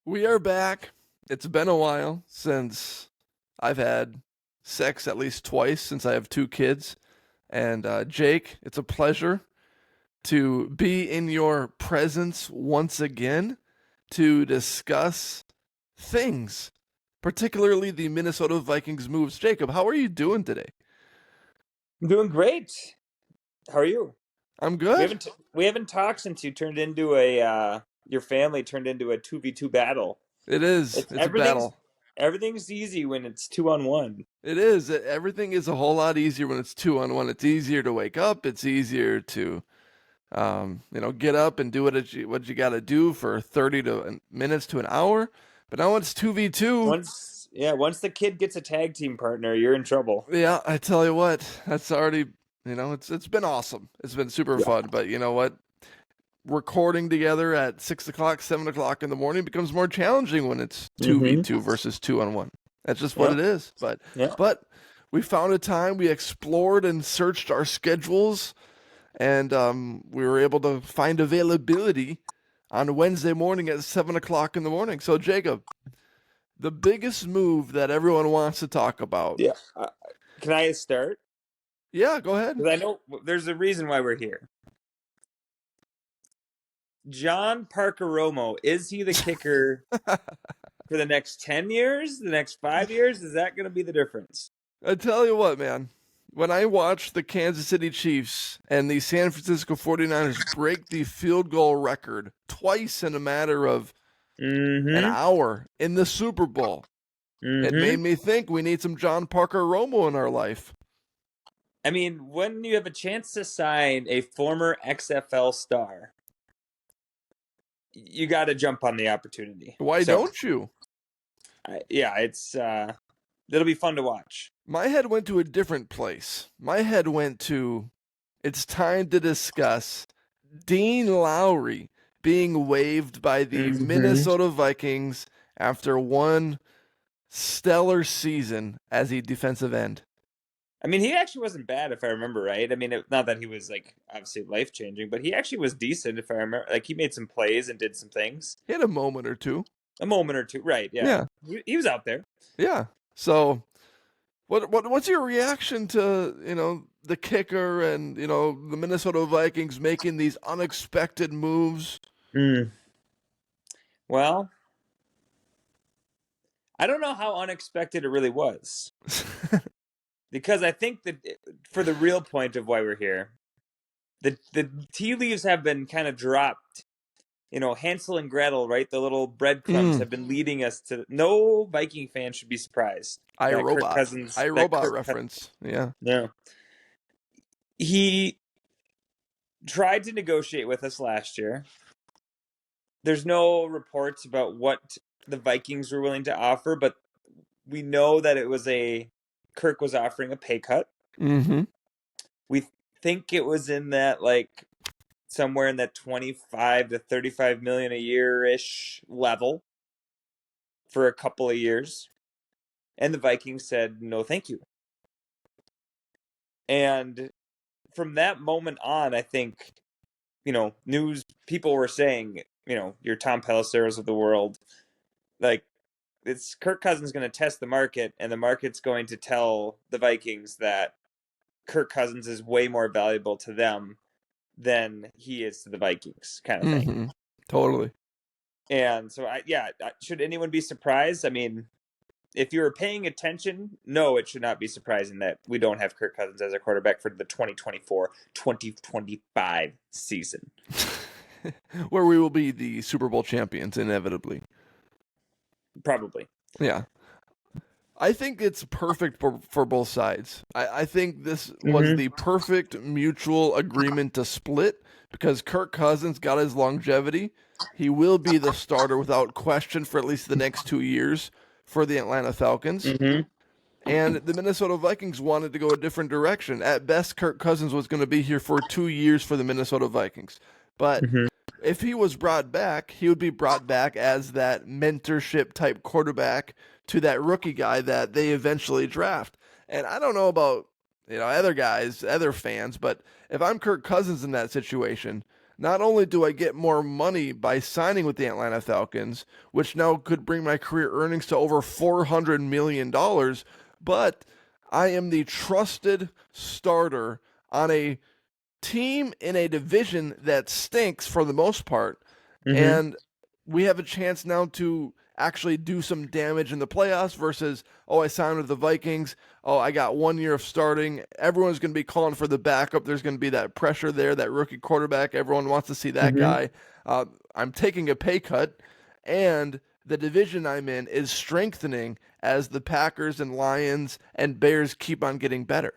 We are back. It's been a while since I've had sex at least twice since I have two kids. And Jake, it's a pleasure to be in your presence once again to discuss things, particularly the Minnesota Vikings moves. Jacob, how are you doing today? I'm doing great. How are you? I'm We good. haven't talked since you turned into a your family turned into a 2v2 battle. It is. It's It's a battle. everything's easy when it's 2-on-1. It is. Everything is a whole lot easier when it's 2-on-1. It's easier to wake up. It's easier to get up and do what you got to do for 30 minutes to an hour. But now it's 2v2. Once the kid gets a tag team partner, you're in trouble. Yeah, I tell you what, that's already, it's been awesome. It's been super fun. But you know what? Recording together at 6 o'clock, 7 o'clock in the morning becomes more challenging when it's 2v2 versus 2-on-1. That's just what it is. But we found a time, we explored and searched our schedules, and we were able to find availability on Wednesday morning at 7 o'clock in the morning. So, Jacob, the biggest move that everyone wants to talk about. Yeah. Can I start? Yeah, go ahead. Because I know there's a reason why we're here. John Parker Romo, is he the kicker for the next 10 years? The next 5 years? Is that going to be the difference? I tell you what, man. When I watched the Kansas City Chiefs and the San Francisco 49ers break the field goal record twice in a matter of an hour in the Super Bowl, it made me think we need some John Parker Romo in our life. I mean, when you have a chance to sign a former XFL star, you got to jump on the opportunity. Why don't you? It'll be fun to watch. My head went to a different place. My head went to, it's time to discuss Dean Lowry being waived by the Minnesota Vikings after one stellar season as a defensive end. I mean, he actually wasn't bad, if I remember right. I mean, not that he was, obviously life-changing, but he actually was decent, if I remember. He made some plays and did some things. He had a moment or two. Right, yeah. He was out there. Yeah. So, what's your reaction to, the kicker and, the Minnesota Vikings making these unexpected moves? Well, I don't know how unexpected it really was. Because I think that for the real point of why we're here, the tea leaves have been kind of dropped. Hansel and Gretel, right? The little breadcrumbs have been leading us to. No Viking fan should be surprised. iRobot reference. Yeah. He tried to negotiate with us last year. There's no reports about what the Vikings were willing to offer, but we know that it was Kirk was offering a pay cut. We think it was in that somewhere in that 25 to 35 million a year-ish level for a couple of years. And the Vikings said, no, thank you. And from that moment on, I think, news people were saying, your Tom Pelisseros of the world, it's Kirk Cousins going to test the market, and the market's going to tell the Vikings that Kirk Cousins is way more valuable to them than he is to the Vikings, kind of thing. Totally. And so, should anyone be surprised? I mean, if you were paying attention, no, it should not be surprising that we don't have Kirk Cousins as a quarterback for the 2024-2025 season. Where we will be the Super Bowl champions, inevitably. Probably. Yeah. I think it's perfect for both sides. I think this was the perfect mutual agreement to split because Kirk Cousins got his longevity. He will be the starter without question for at least the next 2 years for the Atlanta Falcons. And the Minnesota Vikings wanted to go a different direction. At best, Kirk Cousins was going to be here for 2 years for the Minnesota Vikings. But if he was brought back, he would be brought back as that mentorship type quarterback to that rookie guy that they eventually draft. And I don't know about, other guys, other fans, but if I'm Kirk Cousins in that situation, not only do I get more money by signing with the Atlanta Falcons, which now could bring my career earnings to over $400 million, but I am the trusted starter on a team in a division that stinks for the most part. Mm-hmm. And we have a chance now to actually do some damage in the playoffs versus, oh, I signed with the Vikings. Oh, I got 1 year of starting. Everyone's going to be calling for the backup. There's going to be that pressure there, that rookie quarterback. Everyone wants to see that Mm-hmm. guy. I'm taking a pay cut, and the division I'm in is strengthening as the Packers and Lions and Bears keep on getting better.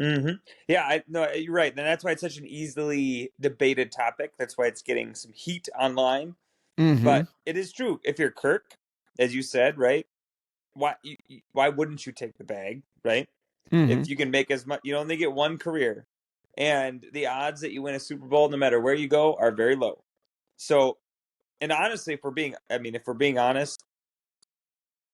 Mm-hmm. Yeah, no, you're right. And that's why it's such an easily debated topic. That's why it's getting some heat online. Mm-hmm. But it is true. If you're Kirk, as you said, right? Why wouldn't you take the bag, right? Mm-hmm. If you can make as much, you only get one career, and the odds that you win a Super Bowl, no matter where you go, are very low. So, and honestly, if we're being honest,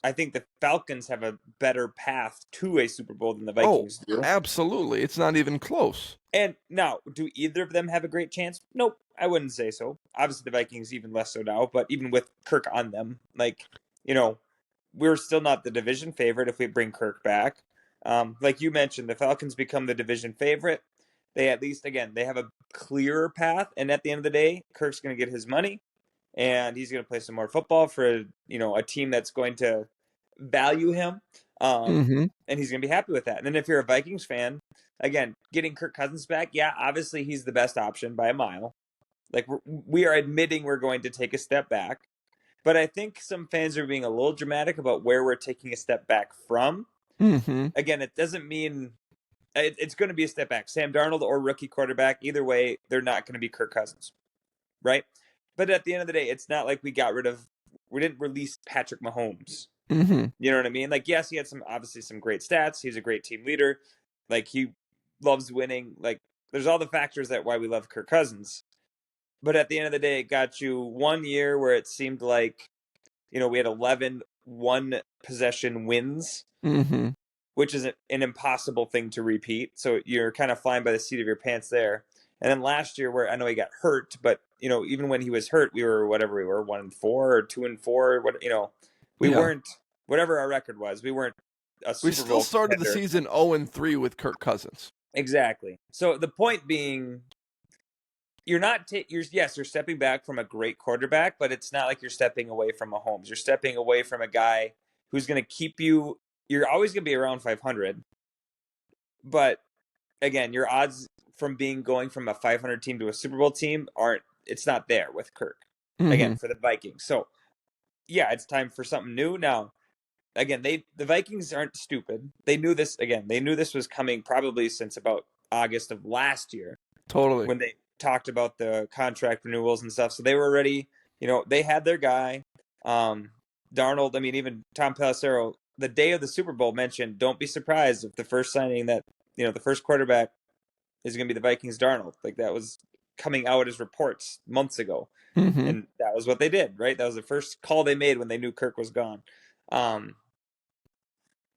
I think the Falcons have a better path to a Super Bowl than the Oh, Vikings do. absolutely. It's not even close. And now, do either of them have a great chance? Nope, I wouldn't say so. Obviously, the Vikings even less so now, but even with Kirk on them, you know, we're still not the division favorite if we bring Kirk back. Like you mentioned, the Falcons become the division favorite. They at least, again, they have a clearer path, and at the end of the day, Kirk's going to get his money, and he's going to play some more football for a team that's going to value him, Mm-hmm. and he's going to be happy with that. And then if you're a Vikings fan, again, getting Kirk Cousins back, yeah, obviously he's the best option by a mile. Like we are admitting we're going to take a step back, but I think some fans are being a little dramatic about where we're taking a step back from. Mm-hmm. Again, it doesn't mean it's going to be a step back. Sam Darnold or rookie quarterback, either way, they're not going to be Kirk Cousins, right? But at the end of the day, it's not like we didn't release Patrick Mahomes. Mm-hmm. You know what I mean? Like, yes, he had obviously some great stats. He's a great team leader. Like, he loves winning. Like, there's all the factors that why we love Kirk Cousins. But at the end of the day, it got you 1 year where it seemed like, we had 11 one possession wins, Mm-hmm. which is an impossible thing to repeat. So you're kind of flying by the seat of your pants there. And then last year, where I know he got hurt, but even when he was hurt, we were whatever we were, 1-4 or 2-4. We Yeah. weren't whatever our record was. We weren't a We Super still Bowl started the contender. season 0-3 with Kirk Cousins. Exactly. So the point being, you're not you're stepping back from a great quarterback, but it's not like you're stepping away from Mahomes. You're stepping away from a guy who's going to keep you. You're always going to be around 500, but again, your odds from going from a 500 team to a Super Bowl team it's not there with Kirk. Mm-hmm. Again, for the Vikings. So, yeah, it's time for something new now. Again, the Vikings aren't stupid. They knew this was coming probably since about August of last year Totally. when they talked about the contract renewals and stuff. So they were ready. They had their guy. Darnold, I mean, even Tom Pelissero, the day of the Super Bowl mentioned, don't be surprised if the first signing that, the first quarterback is going to be the Vikings Darnold. Like that was coming out as reports months ago. Mm-hmm. And that was what they did, right? That was the first call they made when they knew Kirk was gone.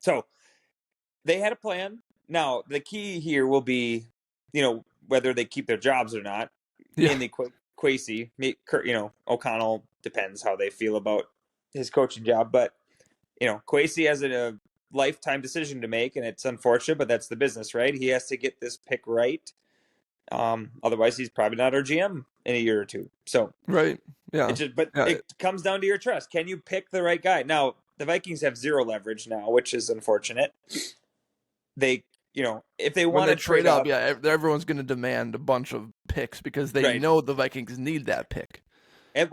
So they had a plan. Now, the key here will be, whether they keep their jobs or not. Yeah. Mainly Kwesi, O'Connell, depends how they feel about his coaching job. But, Kwesi has a lifetime decision to make, and it's unfortunate, but that's the business, right? He has to get this pick right. Otherwise, he's probably not our GM in a year or two. So, Right. Yeah. it comes down to your trust. Can you pick the right guy? Now, the Vikings have zero leverage now, which is unfortunate. They, if they When want they to trade up, up, yeah, everyone's going to demand a bunch of picks because they right. know the Vikings need that pick. And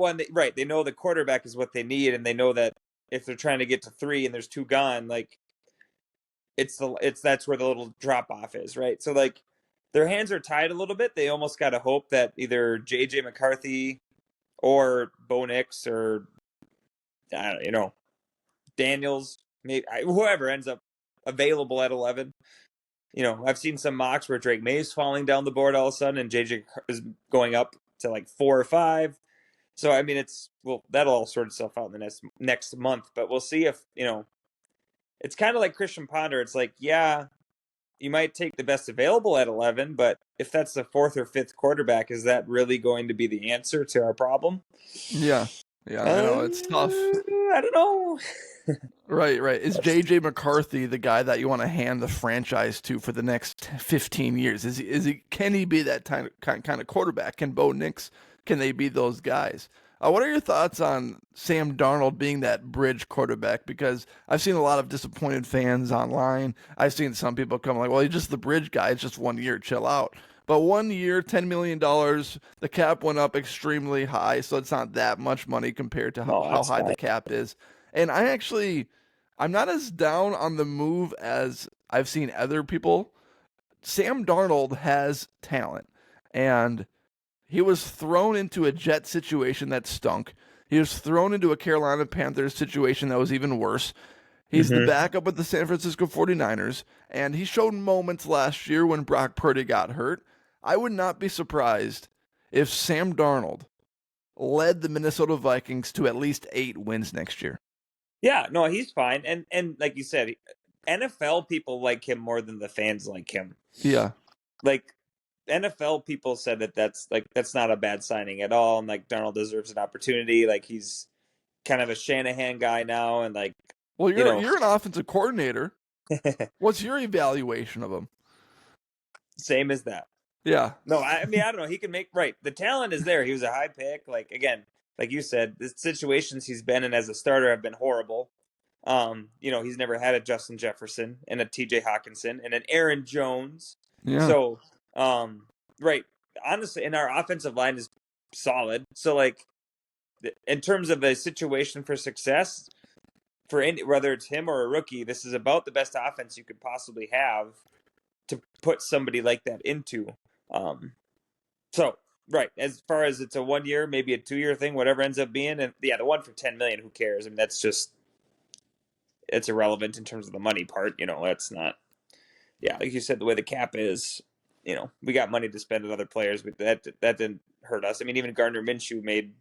they know the quarterback is what they need, and they know that if they're trying to get to 3 and there's 2 gone, like that's where the little drop off is, right? So like their hands are tied a little bit. They almost got to hope that either JJ McCarthy or Bo Nix or Daniels, maybe whoever ends up available at 11. I've seen some mocks where Drake May's falling down the board all of a sudden, and JJ is going up to like 4 or 5. So I mean, that'll all sort itself out in the next month. But we'll see if it's kind of like Christian Ponder. It's like, yeah, you might take the best available at 11, but if that's the fourth or fifth quarterback, is that really going to be the answer to our problem? Yeah. Yeah, I know. It's tough. I don't know. Right, right. Is J.J. McCarthy the guy that you want to hand the franchise to for the next 15 years? Can he be that kind of quarterback? Can Bo Nix, can they be those guys? What are your thoughts on Sam Darnold being that bridge quarterback? Because I've seen a lot of disappointed fans online. I've seen some people come like, well, he's just the bridge guy. It's just 1 year. Chill out. But 1 year, $10 million, the cap went up extremely high, so it's not that much money compared to No, how that's high fine. the cap is. And I'm not as down on the move as I've seen other people. Sam Darnold has talent, and he was thrown into a Jet situation that stunk. He was thrown into a Carolina Panthers situation that was even worse. He's the backup of the San Francisco 49ers, and he showed moments last year when Brock Purdy got hurt. I would not be surprised if Sam Darnold led the Minnesota Vikings to at least 8 wins next year. Yeah, no, he's fine. And like you said, NFL people like him more than the fans like him. Yeah. Like NFL people said that's not a bad signing at all, and like Darnold deserves an opportunity. Like he's kind of a Shanahan guy now, and like Well, you know, you're an offensive coordinator. What's your evaluation of him? same as that. Yeah. No, I mean I don't know. He can make right. The talent is there. He was a high pick. Like again, like you said, the situations he's been in as a starter have been horrible. He's never had a Justin Jefferson and a TJ Hawkinson and an Aaron Jones. Yeah. So, right. Honestly, and our offensive line is solid. So, like, in terms of a situation for success, whether it's him or a rookie, this is about the best offense you could possibly have to put somebody like that into. So, right. As far as it's a 1 year, maybe a 2 year thing, whatever ends up being, and yeah, the one for 10 million, who cares? I mean, it's irrelevant in terms of the money part. That's not. Yeah, like you said, the way the cap is, we got money to spend on other players, but that didn't hurt us. I mean, even Gardner Minshew made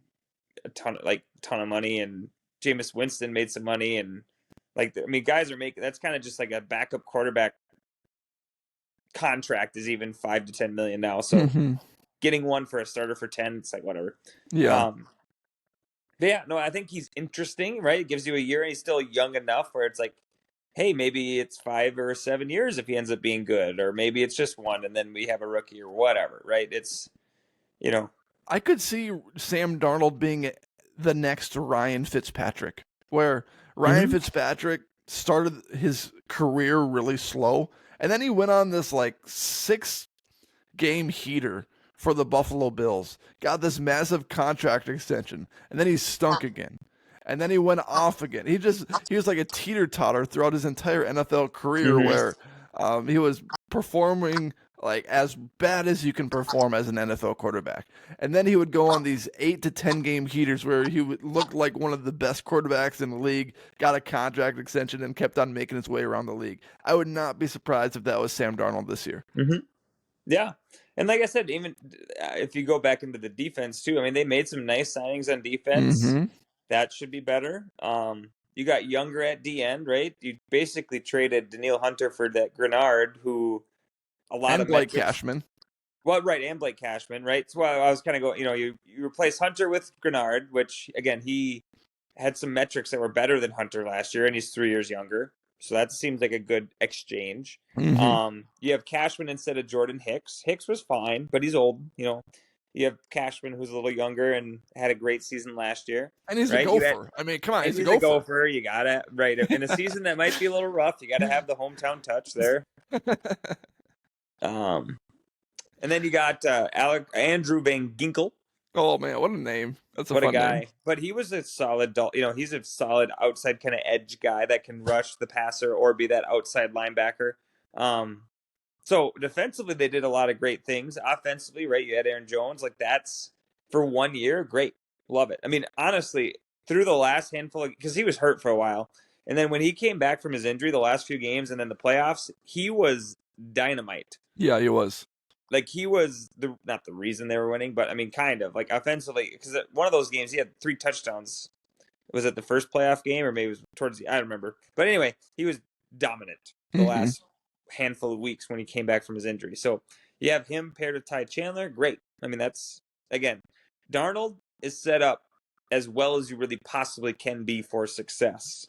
a ton of money, and Jameis Winston made some money, and guys are making. That's kind of just like a backup quarterback contract is even 5 to 10 million now. So getting one for a starter for 10, it's like whatever. Yeah. But yeah, no, I think he's interesting, right? It gives you a year, and he's still young enough where it's like, hey, maybe it's 5 or 7 years if he ends up being good, or maybe it's just one, and then we have a rookie or whatever, right? It's, I could see Sam Darnold being the next Ryan Fitzpatrick, where Ryan Fitzpatrick started his career really slow, and then he went on this like 6-game heater for the Buffalo Bills, got this massive contract extension, and then he stunk again. And then he went off again. He was like a teeter-totter throughout his entire NFL career where he was performing like as bad as you can perform as an NFL quarterback. And then he would go on these 8 to 10 game heaters where he would look like one of the best quarterbacks in the league, got a contract extension, and kept on making his way around the league. I would not be surprised if that was Sam Darnold this year. Yeah. And like I said, even if you go back into the defense too, I mean, they made some nice signings on defense. That should be better. You got younger at the end, right? You basically traded Daniil Hunter for that Grenard, who a lot of Blake metrics. Cashman. Well, right, and Blake Cashman, right? So I was kind of going, you replace Hunter with Grenard, which again he had some metrics that were better than Hunter last year, and he's 3 years younger. So that seems like a good exchange. You have Cashman instead of Jordan Hicks. Hicks was fine, but he's old. You have Cashman, who's a little younger and had a great season last year. And he's right? a Gopher. Come on, he's a Gopher. You got to, right. In a season that might be a little rough, you got to have the hometown touch there. And then you got Andrew Van Ginkel. Oh man, what a name! That's what fun a guy. name. But he was a solid, he's a solid outside kind of edge guy that can rush the passer or be that outside linebacker. So defensively, they did a lot of great things. Offensively, right? You had Aaron Jones. Like that's for 1 year, great, love it. I mean, honestly, through the last handful, because he was hurt for a while, and then when he came back from his injury, the last few games, and then the playoffs, he was dynamite. Yeah, he was. Like he was not the reason they were winning, but I mean, kind of like offensively, because one of those games he had 3 touchdowns. Was it the first playoff game or maybe it was towards the? I don't remember. But anyway, he was dominant the last handful of weeks when he came back from his injury. So you have him paired with Ty Chandler. Great. I mean, that's, again, Darnold is set up as well as you really possibly can be for success,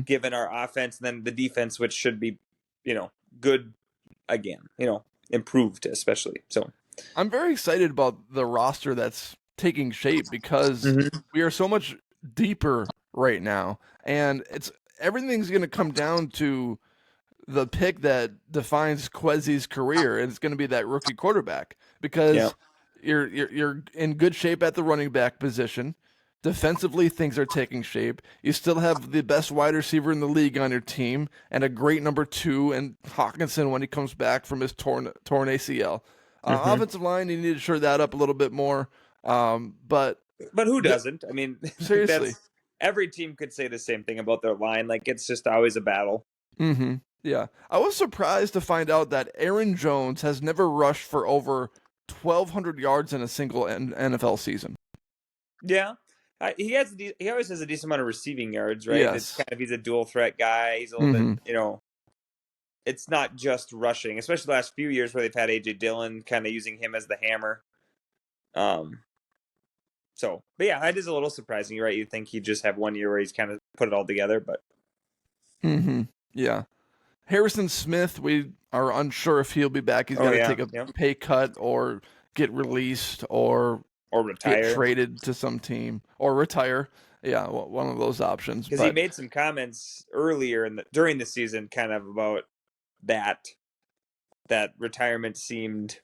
given our offense and then the defense, which should be, good again, improved especially. So I'm very excited about the roster that's taking shape because we are so much deeper right now, and everything's going to come down to the pick that defines Quezzy's career, and it's going to be that rookie quarterback because you're in good shape at the running back position. Defensively, things are taking shape. You still have the best wide receiver in the league on your team and a great number 2 and Hawkinson when he comes back from his torn ACL. Offensive line, you need to shore that up a little bit more. But who doesn't? I mean, seriously, every team could say the same thing about their line. Like, it's just always a battle. Yeah. I was surprised to find out that Aaron Jones has never rushed for over 1,200 yards in a single NFL season. Yeah. He always has a decent amount of receiving yards, right? Yes. He's a dual threat guy. He's a little bit, it's not just rushing, especially the last few years where they've had AJ Dillon kind of using him as the hammer. But yeah, that is a little surprising, right? You'd think he'd just have 1 year where he's kind of put it all together, but. Yeah. Harrison Smith, we are unsure if he'll be back. He's got to take a pay cut or get released or retire, get traded to some team or retire. Yeah, one of those options. Because he made some comments earlier during the season, kind of about that retirement seemed,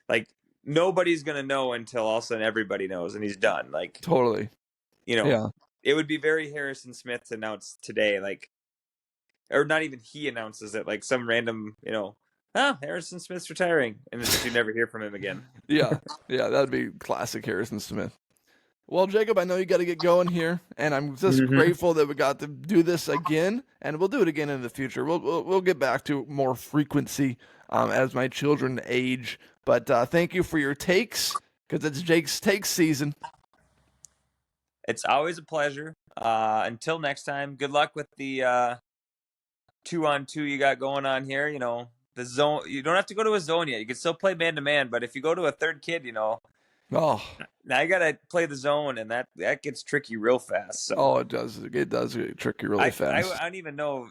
like nobody's gonna know until all of a sudden everybody knows and he's done. Like totally. It would be very Harrison Smith to announce today, or not even he announces it, like some random, Harrison Smith's retiring, and then you never hear from him again. Yeah, that'd be classic Harrison Smith. Well, Jacob, I know you got to get going here, and I'm just grateful that we got to do this again, and we'll do it again in the future. We'll get back to more frequency as my children age. But thank you for your takes, because it's Jake's Takes season. It's always a pleasure. Until next time, good luck with the 2-on-2 you got going on here. The zone. You don't have to go to a zone yet. You can still play man-to-man, but if you go to a third kid, now you got to play the zone, and that gets tricky real fast. So. It does. It does get tricky really fast. I don't even know,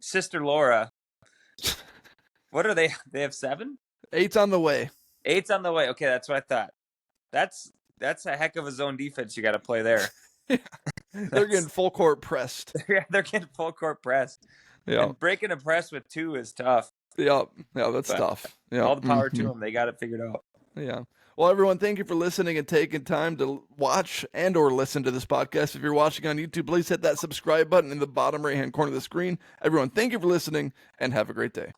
Sister Laura. What are they? They have 7? 8's on the way. 8's on the way. Okay, that's what I thought. That's a heck of a zone defense you got to play there. They're getting full court pressed. They're getting full court pressed. Yeah, and breaking a press with 2 is tough. Yeah, that's tough. Yeah, all the power to them. They got it figured out. Yeah. Well, everyone, thank you for listening and taking time to watch and or listen to this podcast. If you're watching on YouTube, please hit that subscribe button in the bottom right-hand corner of the screen. Everyone, thank you for listening and have a great day.